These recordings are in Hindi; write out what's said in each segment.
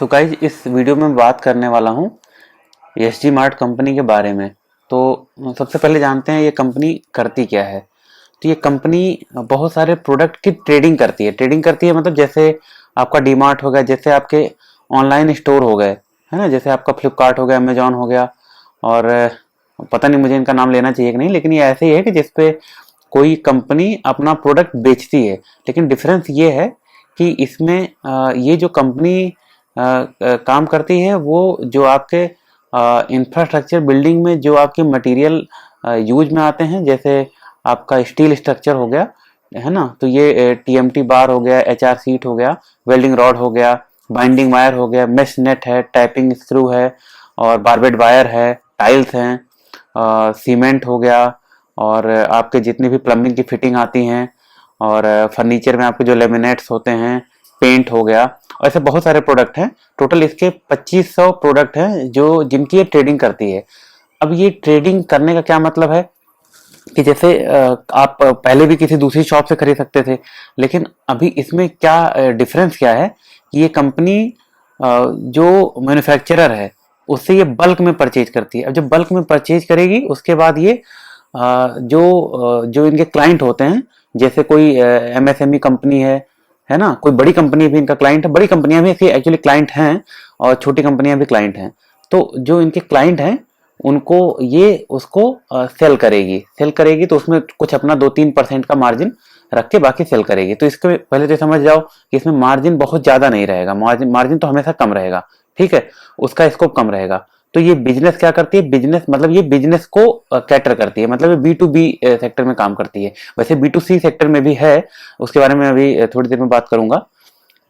सो गाइज इस वीडियो में बात करने वाला हूँ एसजी मार्ट कंपनी के बारे में। तो सबसे पहले जानते हैं ये कंपनी करती क्या है। तो ये कंपनी बहुत सारे प्रोडक्ट की ट्रेडिंग करती है। मतलब जैसे आपका डी मार्ट हो गया, जैसे आपके ऑनलाइन स्टोर हो गए, है ना, जैसे आपका फ्लिपकार्ट हो गया, अमेजोन हो गया, और पता नहीं मुझे इनका नाम लेना चाहिए कि नहीं, लेकिन ये ऐसे ही है कि जिसपे कोई कंपनी अपना प्रोडक्ट बेचती है। लेकिन डिफरेंस ये है कि इसमें ये जो कंपनी काम करती है वो जो आपके इंफ्रास्ट्रक्चर बिल्डिंग में जो आपके मटेरियल यूज में आते हैं, जैसे आपका स्टील स्ट्रक्चर हो गया, है ना, तो ये टीएमटी बार हो गया, एचआर सीट हो गया, वेल्डिंग रॉड हो गया, बाइंडिंग वायर हो गया, मेश नेट है, टाइपिंग स्क्रू है, और बारबेड वायर है, टाइल्स हैं, सीमेंट हो गया, और आपके जितनी भी प्लम्बिंग की फिटिंग आती हैं, और फर्नीचर में आपके जो लेमिनेट्स होते हैं, पेंट हो गया, ऐसे बहुत सारे प्रोडक्ट हैं। टोटल इसके 2500 प्रोडक्ट हैं जो जिनकी ये ट्रेडिंग करती है। अब ये ट्रेडिंग करने का क्या मतलब है कि जैसे आप पहले भी किसी दूसरी शॉप से खरीद सकते थे, लेकिन अभी इसमें क्या डिफरेंस क्या है कि ये कंपनी जो मैन्युफैक्चरर है उससे ये बल्क में परचेज करती है। अब जब बल्क में परचेज करेगी उसके बाद ये जो इनके क्लाइंट होते हैं, जैसे कोई एमएसएमई कंपनी है ना, कोई बड़ी कंपनी भी इनका क्लाइंट है, बड़ी कंपनियां भी इसकी एक्चुअली क्लाइंट हैं, और छोटी कंपनियां भी क्लाइंट हैं। तो जो इनके क्लाइंट हैं उनको ये उसको सेल करेगी तो उसमें कुछ अपना 2-3% का मार्जिन रख के बाकी सेल करेगी। तो इसके पहले तो समझ जाओ कि इसमें मार्जिन बहुत ज्यादा नहीं रहेगा, मार्जिन तो हमेशा कम रहेगा, ठीक है, उसका स्कोप कम रहेगा। तो ये बिजनेस क्या करती है, बिजनेस मतलब ये बिजनेस को कैटर करती है, मतलब ये B2B सेक्टर में काम करती है। वैसे B2C सेक्टर में भी है, उसके बारे में अभी थोड़ी देर में बात करूंगा।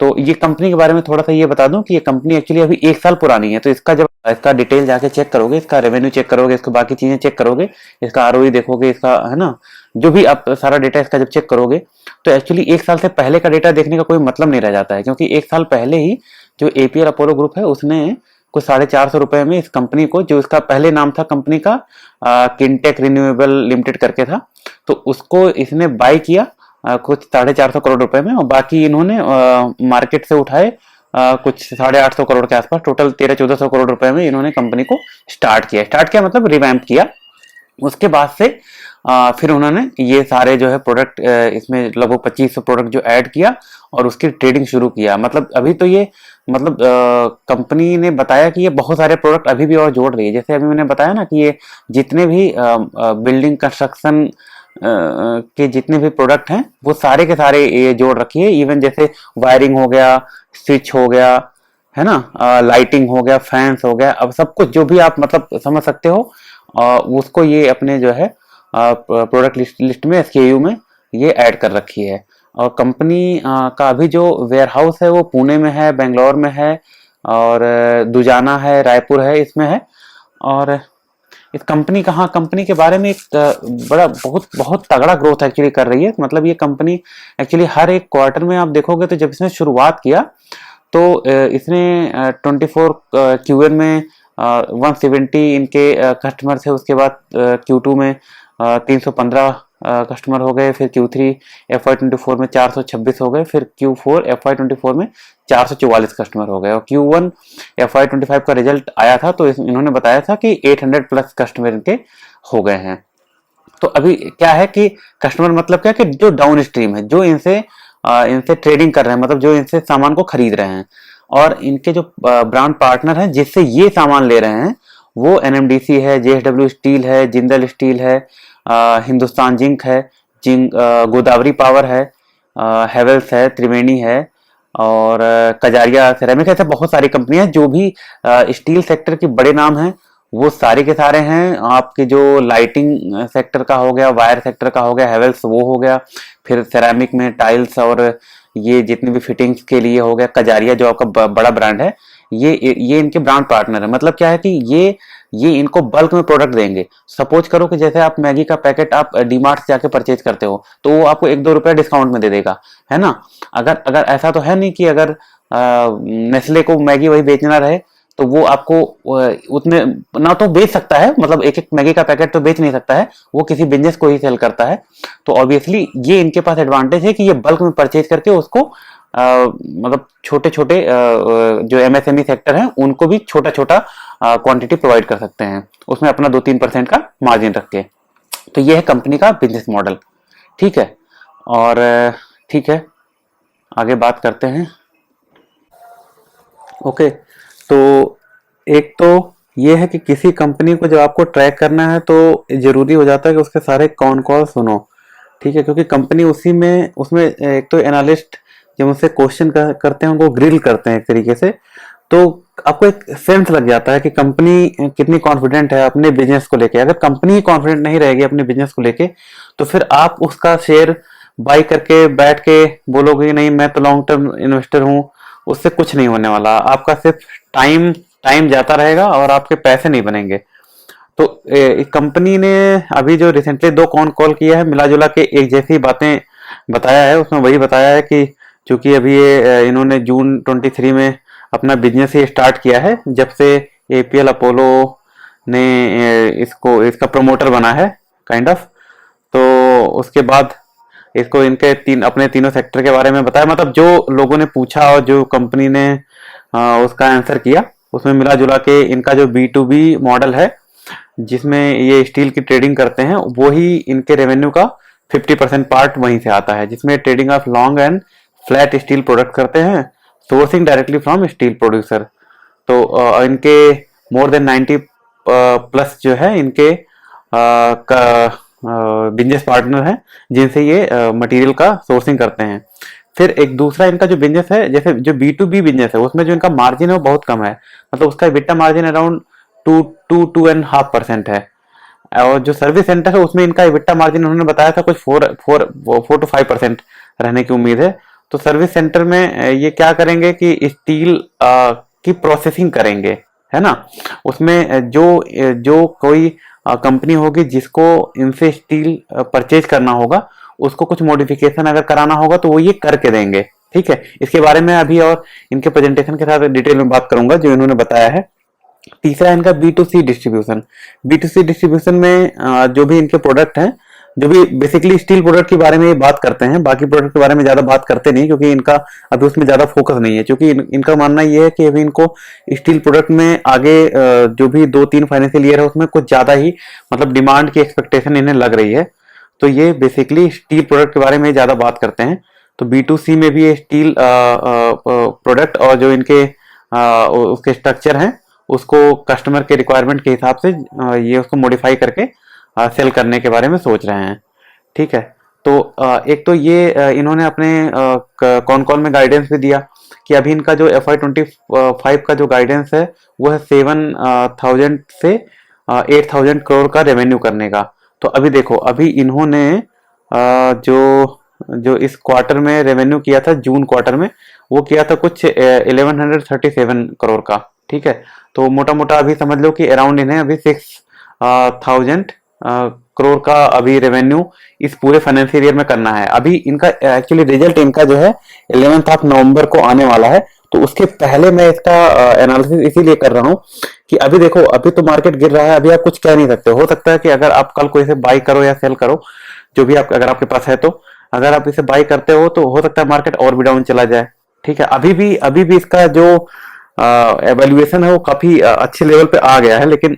तो ये कंपनी के बारे में थोड़ा सा ये बता दूं कि ये कंपनी एक्चुअली अभी 1 साल पुरानी है। तो इसका जब इसका डिटेल जाके चेक करोगे, इसका रेवेन्यू चेक करोगे, इसको बाकी चीजें चेक करोगे, इसका आरओई देखोगे, इसका, है ना, जो भी आप सारा डेटा इसका जब चेक करोगे, तो एक्चुअली 1 साल से पहले का डेटा देखने का कोई मतलब नहीं रह जाता है, क्योंकि 1 साल पहले ही जो एपीएल अपोलो ग्रुप है उसने कुछ 450 रुपए में इस कंपनी को, जो इसका पहले नाम था कंपनी का किनटेक रिन्यूएबल लिमिटेड करके था, तो उसको इसने बाय किया कुछ 450 करोड़ रुपए में, और बाकी इन्होंने मार्केट से उठाए कुछ 850 करोड़ के आसपास, टोटल 1300-1400 करोड़ रुपए में इन्होंने कंपनी को स्टार्ट किया मतलब रिवैम्प किया। उसके बाद से फिर उन्होंने ये सारे जो है प्रोडक्ट इसमें लगभग 2500 प्रोडक्ट जो ऐड किया और उसकी ट्रेडिंग शुरू किया। मतलब अभी तो ये मतलब कंपनी ने बताया कि ये बहुत सारे प्रोडक्ट अभी भी और जोड़ रही है। जैसे अभी मैंने बताया ना कि ये जितने भी बिल्डिंग कंस्ट्रक्शन के जितने भी प्रोडक्ट हैं वो सारे के सारे ये जोड़ रखी है। इवन जैसे वायरिंग हो गया, स्विच हो गया, है ना, लाइटिंग हो गया, फैंस हो गया, अब सब कुछ जो भी आप मतलब समझ सकते हो उसको ये अपने जो है प्रोडक्ट लिस्ट में, एसकेयू में ये ऐड कर रखी है। और कंपनी का अभी जो वेयर हाउस है वो पुणे में है, बेंगलोर में है, और दुजाना है, रायपुर है, इसमें है। और इस कंपनी का, हाँ, कंपनी के बारे में एक बड़ा बहुत बहुत तगड़ा ग्रोथ एक्चुअली कर रही है। मतलब ये कंपनी एक्चुअली हर एक क्वार्टर में आप देखोगे तो जब इसने शुरुआत किया तो इसने 24 Q1 में 170 इनके कस्टमर थे, उसके बाद Q2 में 315 कस्टमर हो गए, फिर Q3 FY24 में 426 हो गए, फिर Q4 FY24 में 444 कस्टमर हो गए, और Q1 FY25 का रिजल्ट आया था तो इन्होंने बताया था कि 800 प्लस कस्टमर इनके हो गए हैं। तो अभी क्या है कि कस्टमर मतलब क्या कि जो डाउन स्ट्रीम है, जो इनसे ट्रेडिंग कर रहे हैं, मतलब जो इनसे सामान को खरीद रहे हैं, और इनके जो ब्रांड पार्टनर हैं जिससे ये सामान ले रहे हैं वो एनएमडीसी है, जेएसडब्ल्यू स्टील है, जिंदल स्टील है, हिंदुस्तान जिंक है, गोदावरी पावर है, हेवेल्स है, त्रिवेणी है, और कजारिया सेरेमिक, ऐसे बहुत सारी कंपनियां जो भी स्टील सेक्टर के बड़े नाम हैं वो सारे के सारे हैं। आपके जो लाइटिंग सेक्टर का हो गया, वायर सेक्टर का हो गया, हेवेल्स वो हो गया, फिर सेरामिक में टाइल्स और ये जितनी भी फिटिंग्स के लिए हो गया, कजारिया जो आपका बड़ा ब्रांड है, ये इनके ब्रांड पार्टनर है। मतलब क्या है कि ये इनको बल्क में प्रोडक्ट देंगे। सपोज करो कि जैसे आप मैगी का पैकेट आप डीमार्ट से जाके परचेज करते हो तो वो आपको 1-2 रुपया डिस्काउंट में दे देगा, है ना। अगर ऐसा तो है नहीं कि अगर नेस्ले को मैगी वही बेचना रहे तो वो आपको उतने ना तो बेच सकता है, मतलब एक मैगी का पैकेट तो बेच नहीं सकता है, वो किसी बिजनेस को ही सेल करता है। तो ऑब्वियसली ये इनके पास एडवांटेज है कि ये बल्क में परचेज करके उसको मतलब छोटे छोटे जो एमएसएमई सेक्टर हैं उनको भी छोटा छोटा क्वांटिटी प्रोवाइड कर सकते हैं, उसमें अपना 2-3% का मार्जिन रख के। तो ये है कंपनी का बिजनेस मॉडल। ठीक है, और ठीक है, आगे बात करते हैं। ओके, तो एक तो ये है कि किसी कंपनी को जब आपको ट्रैक करना है तो जरूरी हो जाता है कि उसके सारे कॉन कॉल सुनो। ठीक है, क्योंकि कंपनी उसी में उसमें एक तो एनालिस्ट जब उनसे क्वेश्चन करते हैं, उनको ग्रिल करते हैं एक तरीके से, तो आपको एक सेंस लग जाता है कि कंपनी कितनी कॉन्फिडेंट है अपने बिजनेस को लेके। अगर कंपनी कॉन्फिडेंट नहीं रहेगी अपने बिजनेस को लेके, तो फिर आप उसका शेयर बाई करके बैठ के बोलोगे कि नहीं मैं तो लॉन्ग टर्म इन्वेस्टर हूँ, उससे कुछ नहीं होने वाला। आपका सिर्फ टाइम टाइम जाता रहेगा और आपके पैसे नहीं बनेंगे। तो कंपनी ने अभी जो रिसेंटली 2 कॉल किया है, मिला जुला के एक जैसी बातें बताया है। उसमें वही बताया है कि चूंकि अभी ये इन्होंने जून 23 में अपना बिजनेस ही स्टार्ट किया है, जब से एपीएल अपोलो ने इसको इसका प्रमोटर बना है काइंड ऑफ। तो उसके बाद इसको इनके अपने तीनों सेक्टर के बारे में बताया। मतलब जो लोगों ने पूछा और जो कंपनी ने उसका आंसर किया, उसमें मिला जुला के इनका जो B2B मॉडल है जिसमें ये स्टील की ट्रेडिंग करते हैं, वो ही इनके रेवेन्यू का 50% पार्ट वहीं से आता है, जिसमें trading of long and flat steel product करते हैं, sourcing directly from steel producer. तो इनके मोर देन 90 प्लस जो है इनके बिजनेस पार्टनर हैं जिनसे ये मटेरियल का सोर्सिंग करते हैं। फिर एक दूसरा इनका जो बिजनेस है, जैसे जो B2B बिजनेस है, उसमें जो इनका मार्जिन है वो बहुत कम है। मतलब उसका EBITDA मार्जिन अराउंड 2-2.5% है। और जो सर्विस सेंटर है उसमें इनका EBITDA मार्जिन उन्होंने बताया था कुछ 4-5% रहने की उम्मीद है। तो सर्विस सेंटर में ये क्या करेंगे कि स्टील की प्रोसेसिंग करेंगे, है ना। उसमें जो कोई कंपनी होगी जिसको इनसे स्टील परचेज करना होगा, उसको कुछ मॉडिफिकेशन अगर कराना होगा तो वो ये करके देंगे। ठीक है, इसके बारे में अभी और इनके प्रेजेंटेशन के साथ डिटेल में बात करूंगा जो इन्होंने बताया है। तीसरा इनका B2C डिस्ट्रीब्यूशन। B2C डिस्ट्रीब्यूशन में जो भी इनके प्रोडक्ट हैं, जो भी बेसिकली स्टील प्रोडक्ट के बारे में ये बात करते हैं, बाकी प्रोडक्ट के बारे में ज्यादा बात करते नहीं, क्योंकि इनका अभी उसमें ज्यादा फोकस नहीं है। क्योंकि इनका मानना ये है कि अभी इनको स्टील प्रोडक्ट में आगे जो भी 2-3 फाइनेंशियल ईयर है उसमें कुछ ज्यादा ही मतलब डिमांड की एक्सपेक्टेशन इन्हें लग रही है। तो ये बेसिकली स्टील प्रोडक्ट के बारे में ज्यादा बात करते हैं। तो B2C में भी ये स्टील प्रोडक्ट और जो इनके उसके स्ट्रक्चर हैं उसको कस्टमर के रिक्वायरमेंट के हिसाब से ये उसको मॉडिफाई करके सेल करने के बारे में सोच रहे हैं। ठीक है, तो एक तो ये इन्होंने अपने कॉल में गाइडेंस भी दिया कि अभी इनका जो FY25 का जो गाइडेंस है वो है 7,000 से 8,000 करोड़ का रेवेन्यू करने का। तो अभी देखो, अभी इन्होंने जो इस क्वार्टर में रेवेन्यू किया था, जून क्वार्टर में, वो किया था कुछ 1137 करोड़ का। ठीक है, तो मोटा मोटा अभी समझ लो कि अराउंड इन्हें अभी 6,000 करोड़ का अभी रेवेन्यू इस पूरे फाइनेंशियल ईयर में करना है। अभी इनका एक्चुअली रिजल्ट इनका जो है 11 नवंबर को आने वाला है। तो उसके पहले मैं इसका एनालिसिस इसीलिए कर रहा हूँ कि अभी देखो, अभी तो मार्केट गिर रहा है, अभी आप कुछ कह नहीं सकते। हो सकता है कि अगर आप कल को इसे बाई करो या सेल करो, जो भी आप अगर आपके पास है, तो अगर आप इसे बाई करते हो तो हो सकता है मार्केट और भी डाउन चला जाए। ठीक है, अभी भी इसका जो एवेल्युएशन है वो काफी अच्छे लेवल पे आ गया है, लेकिन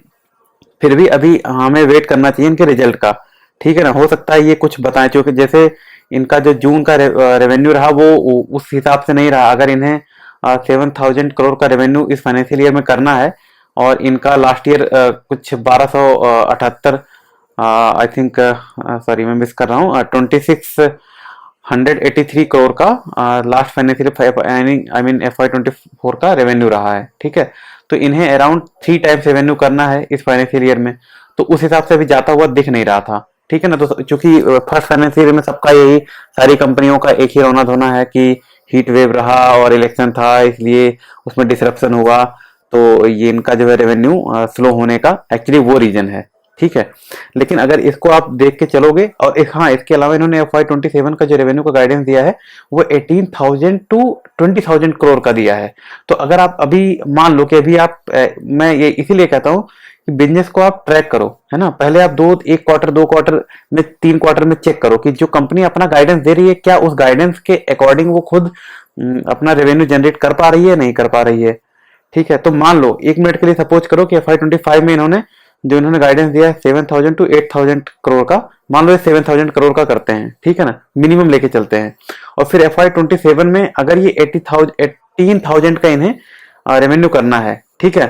फिर भी अभी हमें वेट करना चाहिए इनके रिजल्ट का। ठीक है ना, हो सकता है ये कुछ बताएं, क्योंकि जैसे इनका जो जून का रेवेन्यू रहा वो उस हिसाब से नहीं रहा। अगर इन्हें 7,000 करोड़ का रेवेन्यू इस फाइनेंशियल ईयर में करना है और इनका लास्ट ईयर कुछ 1278 आई थिंक, सॉरी मैं मिस कर रहा हूँ, 2683 करोड़ का last financial I mean FY24 का रेवेन्यू रहा है। ठीक है, तो इन्हें अराउंड 3 टाइम्स रेवेन्यू करना है इस फाइनेंशियल ईयर में, तो उस हिसाब से अभी जाता हुआ दिख नहीं रहा था। ठीक है ना, तो चूंकि फर्स्ट फाइनेंशियल ईयर में सबका यही, सारी कंपनियों का एक ही रोना धोना है कि हीट वेव रहा और इलेक्शन था, इसलिए उसमें डिसरप्शन हुआ। तो ये इनका जो है रेवेन्यू स्लो होने का एक्चुअली वो रीजन है। ठीक है। लेकिन अगर इसको आप देख के चलोगे, और एक हाँ, इसके अलावा इन्होंने FY27 का जो रेवेन्यू का गाइडेंस दिया है वो 18,000 टू 20,000 करोड़ का दिया है। तो अगर आप अभी मान लो कि अभी आप मैं ये इसीलिए कहता हूँ कि बिजनेस को आप ट्रैक करो, है ना। पहले आप एक क्वार्टर, 2 क्वार्टर में, 3 क्वार्टर में चेक करो कि जो कंपनी अपना गाइडेंस दे रही है क्या उस गाइडेंस के अकॉर्डिंग वो खुद अपना रेवेन्यू जनरेट कर पा रही है, नहीं कर पा रही है। ठीक है। तो मान लो 1 मिनट के लिए सपोज करो कि FY25 में इन्होंने गाइडेंस दिया है 7,000 टू 8,000 करोड़ का। मान लो ये 7,000 करोड़ का करते हैं, ठीक है ना, मिनिमम लेके चलते हैं। और फिर FY27 में अगर ये 18,000 का इन्हें रेवेन्यू करना है, ठीक है,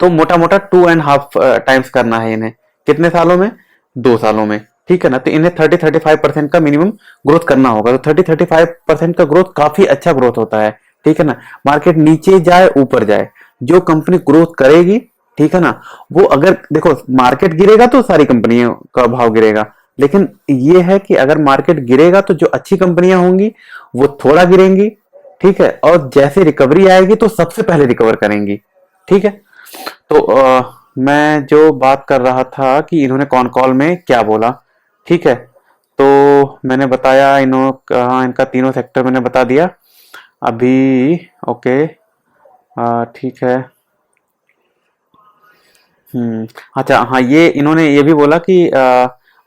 तो मोटा मोटा 2.5 टाइम्स करना है इन्हें। कितने सालों में? 2 सालों में। ठीक है ना। तो इन्हें 30-35% का मिनिमम ग्रोथ करना होगा। तो 30-35% का ग्रोथ काफी अच्छा ग्रोथ होता है। ठीक है ना। मार्केट नीचे जाए ऊपर जाए, जो कंपनी ग्रोथ करेगी, ठीक है ना, वो अगर देखो मार्केट गिरेगा तो सारी कंपनियों का भाव गिरेगा। लेकिन ये है कि अगर मार्केट गिरेगा तो जो अच्छी कंपनियां होंगी वो थोड़ा गिरेंगी, ठीक है, और जैसे रिकवरी आएगी तो सबसे पहले रिकवर करेंगी। ठीक है। तो मैं जो बात कर रहा था कि इन्होंने कॉन कॉल में क्या बोला, ठीक है, तो मैंने बताया इनका तीनों सेक्टर मैंने बता दिया अभी। ओके, ठीक है। अच्छा, हाँ, ये इन्होंने ये भी बोला कि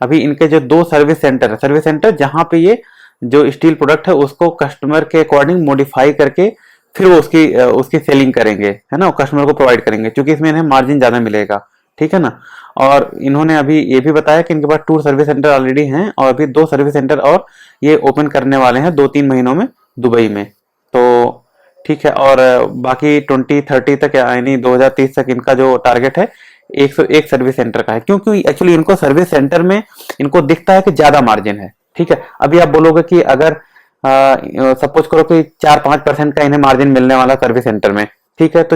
अभी इनके जो 2 सर्विस सेंटर है, सर्विस सेंटर जहाँ पे ये जो स्टील प्रोडक्ट है उसको कस्टमर के अकॉर्डिंग मॉडिफाई करके फिर वो उसकी सेलिंग करेंगे, है ना, कस्टमर को प्रोवाइड करेंगे, क्योंकि इसमें इन्हें मार्जिन ज्यादा मिलेगा। ठीक है ना। और इन्होंने अभी ये भी बताया कि इनके पास 2 सर्विस सेंटर ऑलरेडी हैं और अभी 2 सर्विस सेंटर और ये ओपन करने वाले हैं 2-3 महीनों में दुबई में। तो ठीक है। और बाकी 2030 तक यानी 2030 तक इनका जो टारगेट है 101 सर्विस सेंटर का है, क्योंकि एक्चुअली इनको सर्विस सेंटर में इनको दिखता है कि ज्यादा मार्जिन है। ठीक है। अभी आप बोलोगे कि अगर सपोज करो कि 4-5% का इन्हें मार्जिन मिलने वाला सर्विस सेंटर में, ठीक है, तो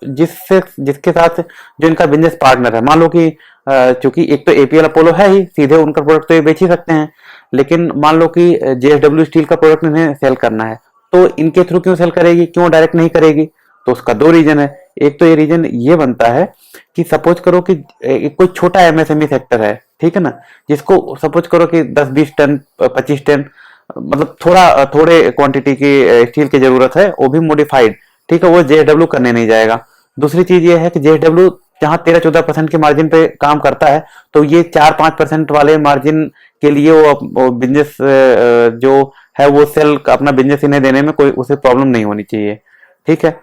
जिसके साथ जो इनका बिजनेस पार्टनर है, मान लो कि चूंकि एक तो APL अपोलो है ही, सीधे उनका प्रोडक्ट तो ये बेच ही सकते हैं, लेकिन मान लो कि JSW स्टील का प्रोडक्ट इन्हें सेल करना है, तो इनके थ्रू क्यों सेल करेगी, क्यों डायरेक्ट नहीं करेगी? तो उसका 2 रीजन है। एक तो ये रीजन ये बनता है कि सपोज करो कि कोई छोटा MSME सेक्टर है, ठीक है ना, जिसको सपोज करो कि 10-20 टन, 25 टन, मतलब थोड़े क्वांटिटी की स्टील की जरूरत है, वो भी मॉडिफाइड, ठीक है, वो JSW करने नहीं जाएगा। दूसरी चीज ये है कि JSW जहां 13-14% के मार्जिन पे काम करता है, तो ये 4-5% वाले मार्जिन के लिए वो बिजनेस जो है वो सेल अपना बिजनेस इन्हें देने में कोई उसे प्रॉब्लम नहीं होनी चाहिए। ठीक है।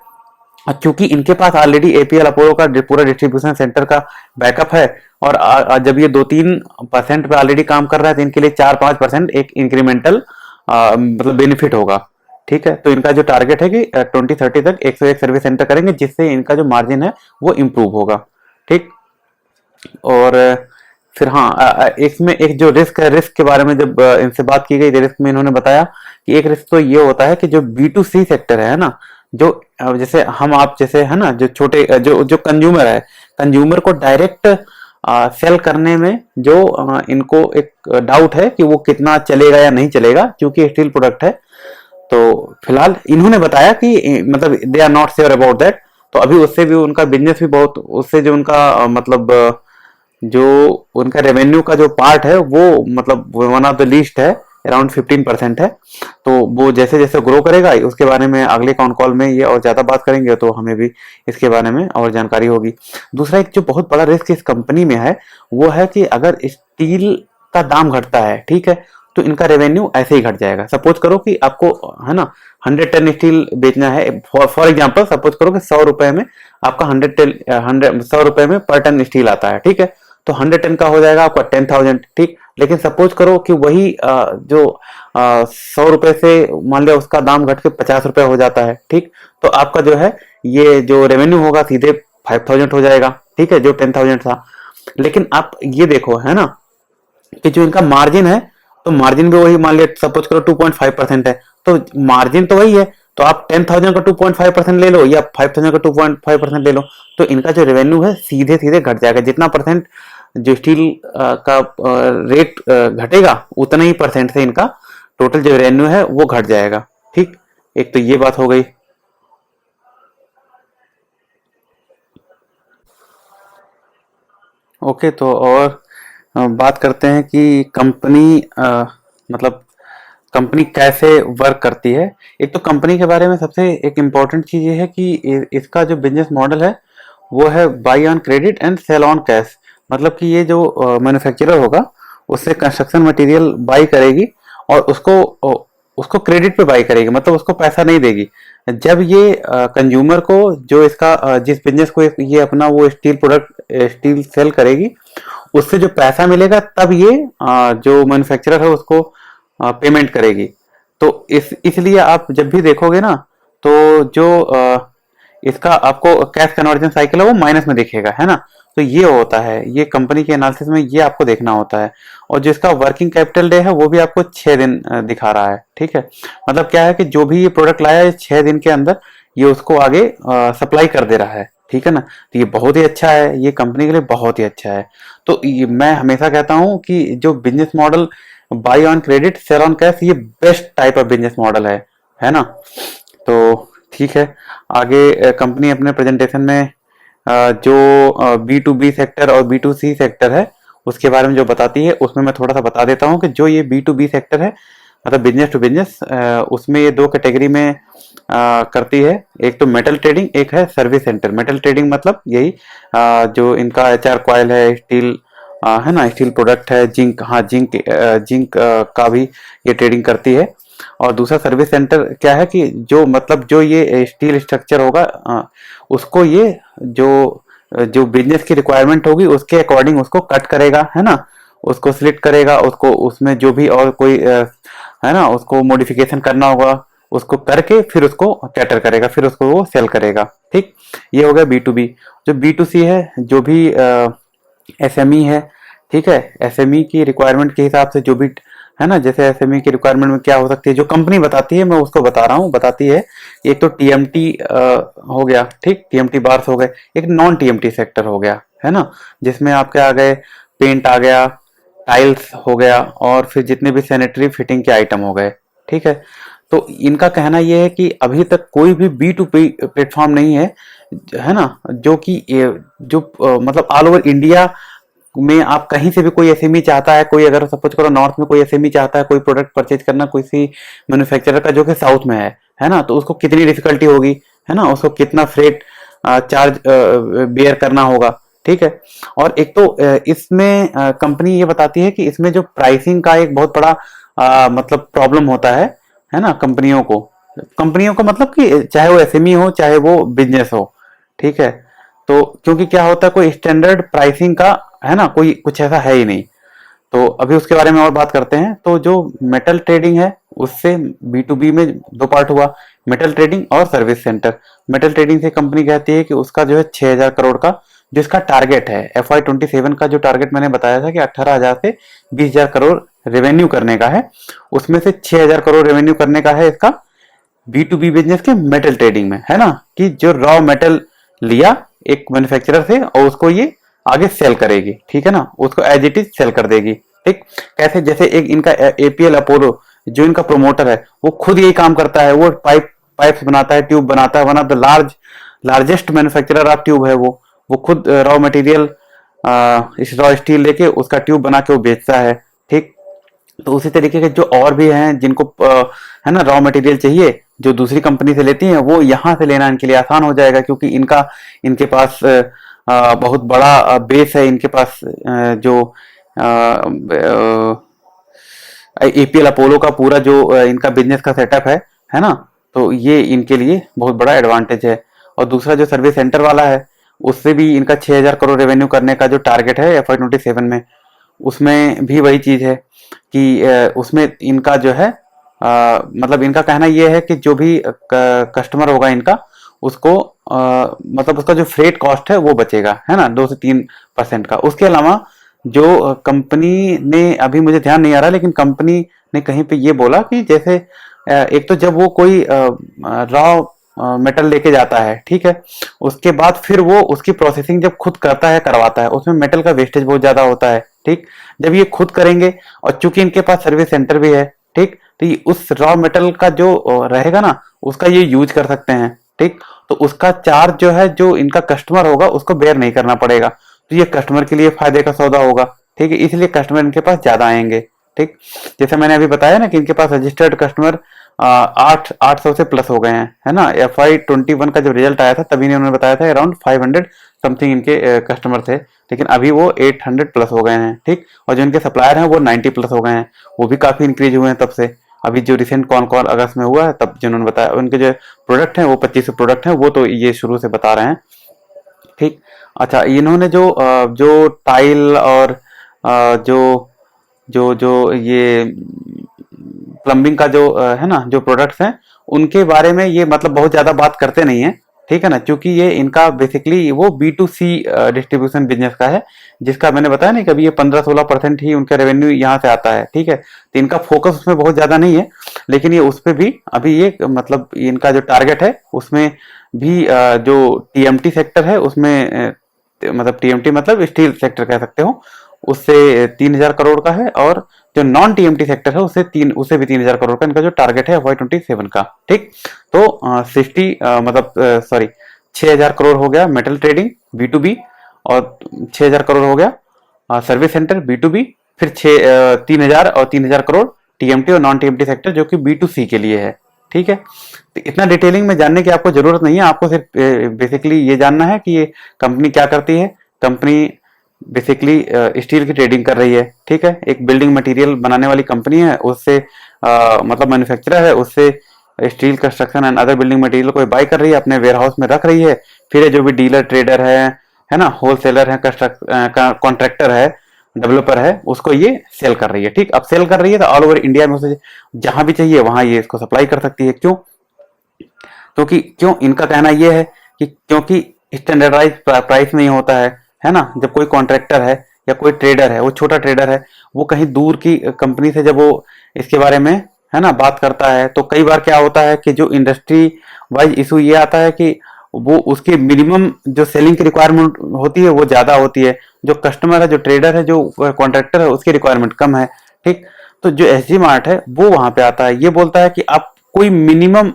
और चूंकि इनके पास ऑलरेडी APL अपोलो का पूरा डिस्ट्रीब्यूशन सेंटर का बैकअप है, और जब ये 2-3% पे ऑलरेडी काम कर रहा है, तो इनके लिए 4-5% एक इंक्रीमेंटल मतलब बेनिफिट होगा। ठीक है। तो इनका जो टारगेट है कि 2030 तक 101 सर्विस सेंटर करेंगे, जिससे इनका जो मार्जिन है वो इम्प्रूव होगा। ठीक। और फिर हाँ, इसमें एक जो रिस्क है, रिस्क के बारे में जब इनसे बात की गई, रिस्क में इन्होंने बताया कि एक रिस्क तो ये होता है कि जो B2C सेक्टर है ना, जो जैसे हम आप जैसे है ना, जो छोटे जो जो कंज्यूमर है, कंज्यूमर को डायरेक्ट सेल करने में जो इनको एक डाउट है कि वो कितना चलेगा या नहीं चलेगा, क्योंकि स्टील प्रोडक्ट है। तो फिलहाल इन्होंने बताया कि मतलब they are not sure about that. तो अभी उससे भी उनका बिजनेस भी बहुत, उससे जो उनका मतलब जो उनका रेवेन्यू का जो पार्ट है वो मतलब वन ऑफ द लीस्ट है, अराउंड 15% है। तो वो जैसे जैसे ग्रो करेगा उसके बारे में अगले कॉन कॉल में ये और ज्यादा बात करेंगे, तो हमें भी इसके बारे में और जानकारी होगी। दूसरा एक जो बहुत बड़ा रिस्क इस कंपनी में है वो है कि अगर स्टील का दाम घटता है, ठीक है, तो इनका रेवेन्यू ऐसे ही घट जाएगा। सपोज करो कि आपको, है ना, 100 टन स्टील बेचना है, फॉर एग्जाम्पल सपोज करो कि 100 रुपए में आपका 100 रुपए में पर टन स्टील आता है, ठीक है, तो 100 टन का हो जाएगा आपका 10,000। ठीक। लेकिन सपोज करो कि वही जो 100 रुपए से मान लिया उसका दाम घट के 50 रुपए हो जाता है, ठीक, तो आपका जो है ये जो रेवेन्यू होगा सीधे 5,000 हो जाएगा, ठीक है, जो 10,000 था। लेकिन आप ये देखो, है ना, कि जो इनका मार्जिन है, तो मार्जिन भी वही मान लिया सपोज करो 2.5% है, तो मार्जिन तो वही है। तो आप 10,000 का 2.5% ले लो या 5,000 का 2.5% ले लो, तो इनका जो रेवेन्यू है सीधे सीधे घट जाएगा। जितना परसेंट जो स्टील का रेट घटेगा, उतना ही परसेंट से इनका टोटल जो रेवेन्यू है वो घट जाएगा। ठीक। एक तो ये बात हो गई। ओके, तो और बात करते हैं कि कंपनी मतलब कंपनी कैसे वर्क करती है। एक तो कंपनी के बारे में सबसे एक इम्पॉर्टेंट चीज़ ये है कि इसका जो बिजनेस मॉडल है वो है buy on credit and sell on cash. मतलब कि ये जो मैन्युफैक्चरर होगा उससे कंस्ट्रक्शन मटेरियल बाई करेगी और उसको क्रेडिट पे बाई करेगी, मतलब उसको पैसा नहीं देगी। जब ये कंज्यूमर को जो इसका जिस बिजनेस को ये अपना वो स्टील प्रोडक्ट स्टील सेल करेगी उससे जो पैसा मिलेगा तब ये जो मैन्युफैक्चरर है उसको पेमेंट करेगी। तो इसलिए आप जब भी देखोगे ना तो जो इसका आपको कैश कन्वर्जन साइकिल है वो माइनस में दिखेगा, है ना। तो ये होता है, ये कंपनी के एनालिसिस में ये आपको देखना होता है। और जो इसका वर्किंग कैपिटल डे है वो भी आपको 6 दिन दिखा रहा है, ठीक है। मतलब क्या है कि जो भी ये प्रोडक्ट लाया है 6 दिन के अंदर ये उसको आगे सप्लाई कर दे रहा है, ठीक है ना। तो ये बहुत ही अच्छा है, ये कंपनी के लिए बहुत ही अच्छा है। तो मैं हमेशा कहता हूं कि जो business model buy on credit sell on cash ये best type of business model है ना। तो ठीक है, आगे कंपनी अपने प्रेजेंटेशन में जो बी टू बी सेक्टर और बी टू सी सेक्टर है उसके बारे में जो बताती है उसमें मैं थोड़ा सा बता देता हूँ कि जो ये बी टू बी सेक्टर है मतलब बिजनेस टू बिजनेस, उसमें ये दो कैटेगरी में करती है। एक तो मेटल ट्रेडिंग, एक है सर्विस सेंटर। मेटल ट्रेडिंग मतलब यही जो इनका एचआर कॉयल है, स्टील है ना, स्टील प्रोडक्ट है, जिंक, हाँ जिंक का भी ये ट्रेडिंग करती है। और दूसरा सर्विस सेंटर क्या है कि जो मतलब जो ये स्टील स्ट्रक्चर होगा उसको ये जो जो बिजनेस की रिक्वायरमेंट होगी उसके अकॉर्डिंग उसको कट करेगा, है ना, उसको स्लिट करेगा, उसको उसमें जो भी और कोई है ना उसको मॉडिफिकेशन करना होगा उसको करके फिर उसको कैटर करेगा, फिर उसको वो सेल करेगा, ठीक। ये हो गया बी टू बी। जो बी टू सी है, जो भी एसएमई है, ठीक है, एसएमई की रिक्वायरमेंट के हिसाब से जो भी है ना, जैसे एसएमई की रिक्वायरमेंट में क्या हो सकती है जो कंपनी बताती है मैं उसको बता रहा हूँ, बताती है। एक तो टीएमटी हो गया, ठीक, टीएमटी बार्स हो गए। एक नॉन टीएमटी सेक्टर हो गया, है ना, जिसमें आपके आ गए पेंट आ गया, टाइल्स हो गया और फिर जितने भी सैनिटरी फिटिंग के आइटम हो गए, ठीक है। तो इनका कहना यह है कि अभी तक कोई भी बी टू पी प्लेटफॉर्म नहीं है ना, जो कि जो मतलब ऑल ओवर इंडिया में आप कहीं से भी कोई एसएमई चाहता है, कोई अगर सपोज करो नॉर्थ में कोई एसएमई चाहता है कोई प्रोडक्ट परचेज करना कोई सी मैन्युफैक्चरर का जो कि साउथ में है ना, तो उसको कितनी डिफिकल्टी होगी, है ना, उसको कितना फ्रेट चार्ज बेयर करना होगा, ठीक है। और एक तो इसमें कंपनी ये बताती है कि इसमें जो प्राइसिंग का एक बहुत बड़ा मतलब प्रॉब्लम होता है ना, कंपनियों को मतलब कि चाहे वो एसएमई हो चाहे वो बिजनेस हो, ठीक है। तो क्योंकि क्या होता है कोई स्टैंडर्ड प्राइसिंग का है ना कोई कुछ ऐसा है ही नहीं। तो अभी उसके बारे में और बात करते हैं। तो जो मेटल ट्रेडिंग है उससे बी टू बी में दो पार्ट हुआ, मेटल ट्रेडिंग और सर्विस सेंटर। मेटल ट्रेडिंग से कंपनी कहती है कि उसका जो है 6,000 करोड़ का जो इसका टारगेट है FY27 का जो टारगेट मैंने बताया था कि 18,000 से 20,000 करोड़ रेवेन्यू करने का है, उसमें से 6,000 करोड़ रेवेन्यू करने का है इसका बी टू बी बिजनेस के मेटल ट्रेडिंग में, है ना, कि जो रॉ मेटल लिया एक मैन्युफैक्चरर से और उसको ये आगे सेल करेगी, ठीक है ना, उसको एज इट इज सेल कर देगी, ठीक। कैसे, जैसे एक इनका एपीएल अपोलो जो इनका प्रोमोटर है वो खुद यही काम करता है, वो पाइप्स बनाता है, ट्यूब बनाता है, one of the largest manufacturer of tube है वो खुद रॉ मटेरियल इस रॉ स्टील लेके उसका ट्यूब बना के वो बेचता है, ठीक। तो उसी तरीके के जो और भी हैं जिनको है ना रॉ मटेरियल चाहिए जो दूसरी कंपनी से लेती हैं वो यहाँ से लेना इनके लिए आसान हो जाएगा, क्योंकि इनके पास बहुत बड़ा बेस है, इनके पास जो एपीएल अपोलो का पूरा जो इनका बिजनेस का सेटअप है ना, तो ये इनके लिए बहुत बड़ा एडवांटेज है। और दूसरा जो सर्विस सेंटर वाला है उससे भी इनका 6,000 करोड़ रेवेन्यू करने का जो टारगेट है FY27 में, उसमें भी वही चीज है कि उसमें इनका जो है मतलब इनका कहना यह है कि जो भी कस्टमर होगा इनका उसको मतलब उसका जो फ्रेट कॉस्ट है वो बचेगा, है ना, 2 से 3% का। उसके अलावा जो कंपनी ने अभी मुझे ध्यान नहीं आ रहा लेकिन कंपनी ने कहीं पे ये बोला कि जैसे एक तो जब वो कोई रॉ मेटल लेके जाता है, ठीक है, उसके बाद फिर वो उसकी प्रोसेसिंग जब खुद करता है करवाता है उसमें मेटल का वेस्टेज बहुत ज्यादा होता है, ठीक। जब ये खुद करेंगे और चूंकि इनके पास सर्विस सेंटर भी है, ठीक, तो ये उस रॉ मेटल का जो रहेगा ना उसका ये यूज कर सकते हैं, ठीक। तो उसका चार्ज जो है जो इनका कस्टमर होगा उसको बेयर नहीं करना पड़ेगा। तो ये कस्टमर के लिए फायदे का सौदा होगा, ठीक है, इसलिए कस्टमर इनके पास ज्यादा आएंगे। ठीक, जैसे मैंने अभी बताया ना कि इनके पास रजिस्टर्ड कस्टमर 800 से प्लस हो गए हैं, है ना। FY21 का जब रिजल्ट आया था तभी उन्होंने बताया था अराउंड 500 समथिंग इनके कस्टमर थे, लेकिन अभी वो 800 प्लस हो गए हैं। ठीक, और जो इनके सप्लायर हैं वो 90 प्लस हो गए हैं, वो भी काफी इंक्रीज हुए हैं तब से। अभी जो रिसेंट कॉन कॉल अगस्त में हुआ है तब जिन्होंने बताया उनके जो प्रोडक्ट हैं वो 25 प्रोडक्ट हैं, वो तो ये शुरू से बता रहे हैं। ठीक, अच्छा, इन्होंने जो टाइल और जो जो जो ये प्लम्बिंग का जो है ना जो प्रोडक्ट्स हैं उनके बारे में ये मतलब बहुत ज्यादा बात करते नहीं है, ठीक है ना, क्योंकि ये इनका बेसिकली वो B2C डिस्ट्रीब्यूशन बिजनेस का है, जिसका मैंने बताया ना कि अभी ये 15-16% ही उनका रेवेन्यू यहाँ से आता है। ठीक है, तो इनका फोकस उसमें बहुत ज्यादा नहीं है, लेकिन ये उस पर भी अभी ये मतलब इनका जो टारगेट है उसमें भी जो TMT सेक्टर है उसमें मतलब TMT मतलब स्टील सेक्टर कह सकते हो, उससे 3000 करोड़ का है, और जो नॉन TMT सेक्टर है उससे भी 3000 करोड़ का इनका जो टारगेट है FY27 का। ठीक, तो 6000 करोड़ हो गया मेटल ट्रेडिंग B2B, और 6000 करोड़ हो गया सर्विस सेंटर B2B, फिर 3000 और 3000 करोड़ TMT और नॉन TMT सेक्टर जो कि B2C के लिए है। ठीक है, तो इतना डिटेलिंग में जानने की आपको जरूरत नहीं है, आपको सिर्फ बेसिकली ये जानना है कि ये कंपनी क्या करती है। कंपनी बेसिकली स्टील की ट्रेडिंग कर रही है। ठीक है, एक बिल्डिंग मटेरियल बनाने वाली कंपनी है, उससे मतलब मैन्युफैक्चरर है, उससे steel construction and other building material को बाय कर रही है, अपने वेयर हाउस में रख रही है, फिर जो भी डीलर ट्रेडर है ना, होलसेलर है, कॉन्ट्रैक्टर है, डेवलपर है, उसको ये सेल कर रही है। ठीक, अब सेल कर रही है तो ऑल ओवर इंडिया में उसे जहां भी चाहिए वहां ये इसको सप्लाई कर सकती है। क्यों? क्यों इनका कहना यह है कि क्योंकि स्टैंडर्डाइज प्राइस में ही होता है ना। जब कोई कॉन्ट्रैक्टर है या कोई ट्रेडर है, वो छोटा ट्रेडर है, वो कहीं दूर की कंपनी से जब वो इसके बारे में है ना बात करता है, तो कई बार क्या होता है कि जो इंडस्ट्री वाइज इशू ये आता है कि वो उसकी मिनिमम जो सेलिंग की रिक्वायरमेंट होती है वो ज्यादा होती है, जो कस्टमर है, जो ट्रेडर है, जो कॉन्ट्रैक्टर है, उसकी रिक्वायरमेंट कम है। ठीक, तो जो SG मार्ट है वो वहां पे आता है, ये बोलता है कि आप कोई मिनिमम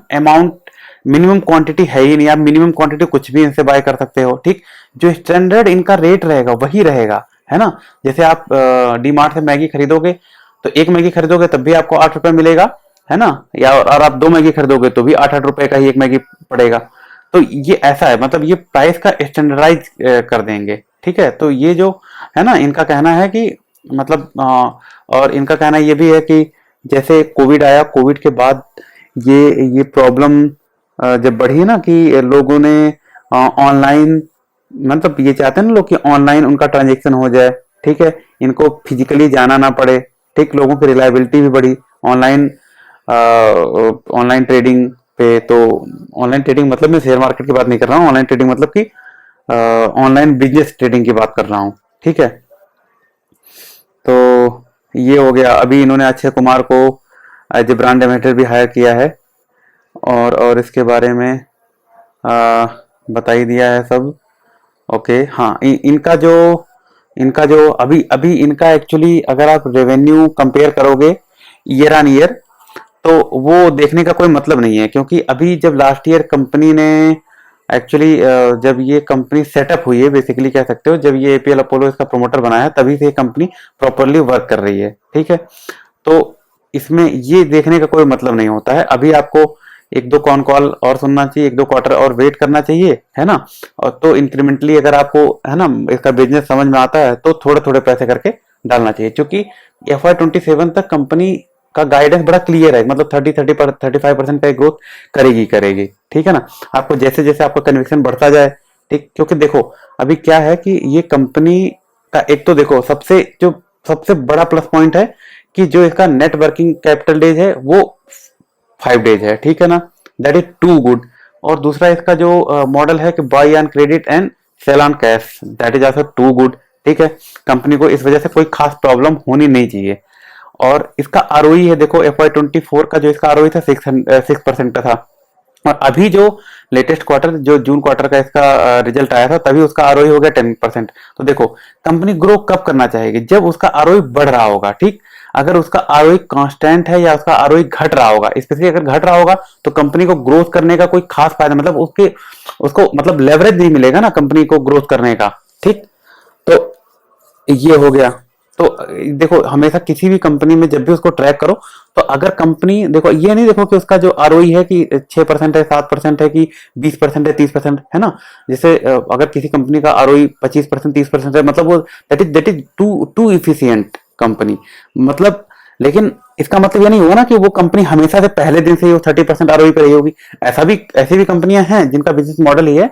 क्वांटिटी है ही नहीं, आप मिनिमम क्वांटिटी कुछ भी इनसे बाय कर सकते हो। ठीक, जो स्टैंडर्ड इनका रेट रहेगा वही रहेगा, है ना। जैसे आप डी मार्ट से मैगी खरीदोगे तो एक मैगी खरीदोगे तब भी आपको 8 रुपए मिलेगा, है ना, या और आप 2 मैगी खरीदोगे तो भी 8-8 रुपए का ही एक मैगी पड़ेगा। तो ये ऐसा है, मतलब ये प्राइस का स्टैंडर्डाइज कर देंगे। ठीक है, तो ये जो है ना इनका कहना है कि मतलब और इनका कहना ये भी है कि जैसे कोविड आया, कोविड के बाद ये प्रॉब्लम जब बढ़ी ना कि लोगों ने ऑनलाइन मतलब ये चाहते हैं ना लोग कि ऑनलाइन उनका ट्रांजेक्शन हो जाए। ठीक है, इनको फिजिकली जाना ना पड़े। ठीक, लोगों की रिलायबिलिटी भी बढ़ी ऑनलाइन ऑनलाइन ट्रेडिंग पे। तो ऑनलाइन ट्रेडिंग मतलब मैं शेयर मार्केट की बात नहीं कर रहा हूँ, ऑनलाइन ट्रेडिंग मतलब कि ऑनलाइन बिजनेस ट्रेडिंग की बात कर रहा हूँ। ठीक है, तो ये हो गया। अभी इन्होंने अक्षय कुमार को एज ए ब्रांड एम्बेसडर भी हायर किया है, और इसके बारे में बता ही दिया है सब। ओके, हाँ, इनका जो अभी अभी इनका एक्चुअली अगर आप रेवेन्यू कंपेयर करोगे ईयर ऑन ईयर तो वो देखने का कोई मतलब नहीं है, क्योंकि अभी जब लास्ट ईयर कंपनी ने एक्चुअली जब ये कंपनी सेटअप हुई है, बेसिकली कह सकते हो जब ये APL अपोलो इसका प्रोमोटर बना है तभी से ये कंपनी प्रॉपरली वर्क कर रही है। ठीक है, तो इसमें ये देखने का कोई मतलब नहीं होता है। अभी आपको 1-2 कॉन कॉल और सुनना चाहिए, 1-2 क्वार्टर और वेट करना चाहिए, है ना। और तो इंक्रीमेंटली अगर आपको है ना इसका बिजनेस समझ में आता है तो थोड़े थोड़े पैसे करके डालना चाहिए, क्योंकि FY27 तक कंपनी का गाइडेंस बड़ा क्लियर है, मतलब 35% का ग्रोथ करेगी। ठीक है ना, आपको जैसे जैसे आपका कन्विक्शन बढ़ता जाए। ठीक, क्योंकि देखो अभी क्या है कि ये कंपनी का एक तो देखो सबसे बड़ा प्लस पॉइंट है कि जो इसका नेट वर्किंग कैपिटल डेज है वो 5 डेज है। ठीक है ना, दैट इज टू गुड। और दूसरा इसका जो मॉडल है कि buy on credit and sell on cash, that is also too good. ठीक है, कंपनी को इस वजह से कोई खास प्रॉब्लम होनी नहीं चाहिए। और इसका ROE है, देखो FY24 का जो इसका ROE था 6% का था, और अभी जो लेटेस्ट क्वार्टर जो जून क्वार्टर का इसका रिजल्ट आया था तभी उसका ROE हो गया 10%। तो देखो कंपनी ग्रो कब करना चाहेगी? जब उसका ROE बढ़ रहा होगा। ठीक, अगर उसका ROE कांस्टेंट है या उसका ROE घट रहा होगा, स्पेशली अगर घट रहा होगा तो कंपनी को ग्रोथ करने का कोई खास फायदा मतलब उसको मतलब लेवरेज नहीं मिलेगा ना कंपनी को ग्रोथ करने का। ठीक, तो ये हो गया। तो देखो हमेशा किसी भी कंपनी में जब भी उसको ट्रैक करो, तो अगर कंपनी, देखो ये नहीं देखो कि उसका जो आरओई है कि 6% है, 7% है कि 20% है, 30% है ना। जैसे अगर किसी कंपनी का आरओई 25%, 30% है, मतलब वो that is too too efficient company, मतलब। लेकिन इसका मतलब ये नहीं होगा ना कि वो कंपनी हमेशा से पहले दिन से ही वो 30% आरओई पे रही होगी। ऐसी भी कंपनियां हैं जिनका बिजनेस मॉडल ही है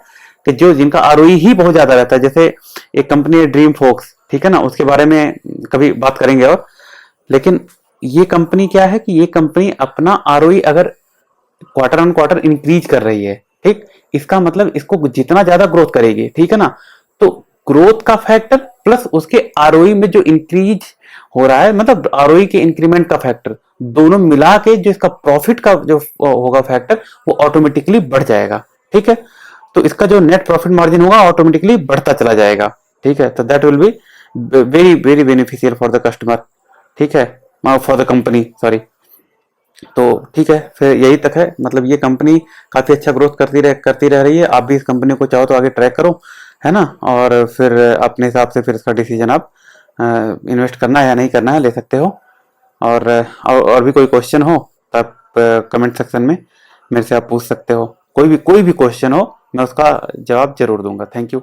कि जो जिनका आरओई ही बहुत ज्यादा रहता है। जैसे एक कंपनी है ड्रीम फोक्स, ठीक है ना, उसके बारे में कभी बात करेंगे। और लेकिन ये कंपनी क्या है कि ये कंपनी अपना आरओई अगर क्वार्टर ऑन क्वार्टर इंक्रीज कर रही है, ठीक, इसका मतलब इसको जितना ज्यादा ग्रोथ करेगी, ठीक है ना, तो ग्रोथ का फैक्टर प्लस उसके आरओई में जो इंक्रीज हो रहा है, मतलब आरओई के इंक्रीमेंट का फैक्टर, दोनों मिला के जो इसका प्रॉफिट का जो होगा फैक्टर, वो ऑटोमेटिकली बढ़ जाएगा। ठीक है, तो इसका जो नेट प्रॉफिट मार्जिन होगा ऑटोमेटिकली बढ़ता चला जाएगा। ठीक है, तो that will be very very beneficial for the customer. ठीक है, फॉर द कंपनी, सॉरी। तो ठीक है, फिर यही तक है, मतलब ये कंपनी काफी अच्छा ग्रोथ करती रह रही है। आप भी इस कंपनी को चाहो तो आगे ट्रैक करो, है ना, और फिर अपने हिसाब से फिर इसका डिसीजन आप इन्वेस्ट करना है या नहीं करना है ले सकते हो। और भी कोई क्वेश्चन हो तो आप कमेंट सेक्शन में मेरे से आप पूछ सकते हो। कोई भी क्वेश्चन हो मैं उसका जवाब जरूर दूंगा। Thank you.